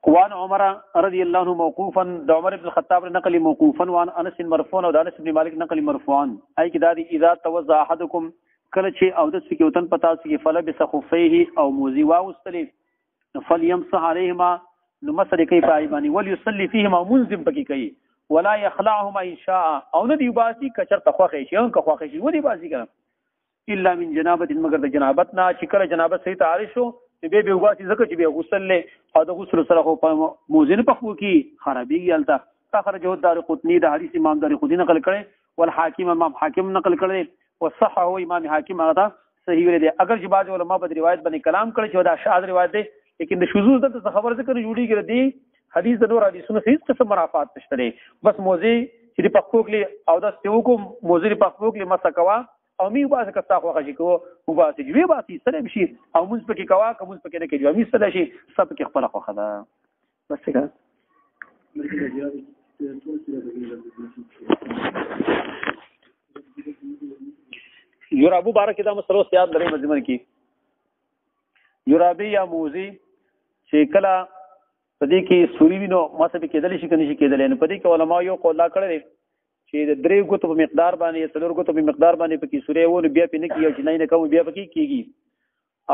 وان عمر رضي الله عنه موقوفا د عمر بن الخطاب نقل موقوفا وان انس مرفوعا او انس بن مالك نقل مرفوعا اي كدادي اذا توضا احدكم کله چې او د سکی وتن پتا سکی فلبس خفيه او موزي واوستلی فليمسح عليهما نمسل کوي پایمانی وليصلي فيهما منذ بکی کوي ولا يخلعهما ان شاء او ندی باسي کچر تخوخه شي ان کخوخه شي ودی باسي کنه الا من جنابت مگر د جنابت نه چې کله جنابت صحیح تعریف شو به به واسي زکه چې به غسل له او د غسل سره خو په موزن په خو کې خرابيږي البته اخرجه الدارقطني د حدیث امام دارقطني نقل کړي والحاکم امام حاکم نقل کړي وصححه امام حاکم هغه صحیح ویل دي اگر چې بعض علما په روایت باندې کلام کړي چې دا شاذ روایت دي لیکن د شذوذ د خبر ذکر جوړي کړي دي حدیث د نور حدیثونو هیڅ قسم مرافات نشته بس موزي چې په خو کې او د سیو کو موزي په خو کې مسکوا او می واسه کستا خو غږی کو واسه جوی واسه سره بشي او موږ پکې کوا کوم پکې نه کوي می سره شي سب کې خپل خو خدا بس څنګه یورابو بارک دا مسلو سیاد لري مزمن کې یورابی یا موزي چې کلا پدې کې سوري وینو ما څه کېدل شي کني شي کېدل نه پدې کې علما یو قول لا کړی چې د درې غوتو په مقدار باندې څلور غوتو په مقدار باندې پکې سوري وو بیا پې نه کیږي چې نه کوم بیا پکې کیږي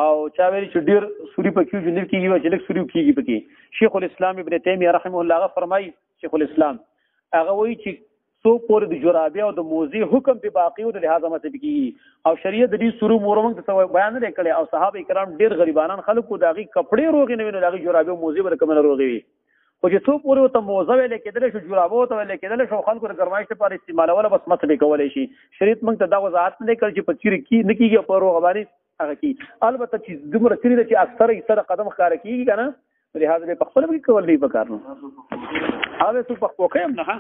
او چا ویل چې ډیر سوري پکې جنل کیږي چې لک سوري کیږي پکې شیخ الاسلام ابن تیمیه رحمه الله هغه فرمایي شیخ الاسلام هغه وایي چې سو پورې د جرابې او د موزي حکم په باقی او د لحاظه مت کیږي او شریعت د دې سورو مورمنګ ته بیان نه کړي او صحابه کرام ډیر غریبانان خلکو داغي کپڑے روغې نه ویني داغي جرابې او موزي ورکمن روغې وي خو چې څو پورې ته موزه ویل کېدل شو جرابو ته ویل کېدل شو خلکو د ګرمایش لپاره استعمالول بس مت به کولای شي شریعت موږ ته دا وضاحت نه کړ چې په چیرې کې نه کیږي په روغ باندې هغه کی البته چې دومره چیرې چې اکثر ایسره قدم ښکار کیږي کنه لہذا به په خپل کې کول نه پکارنو هغه څه په کوکه هم نه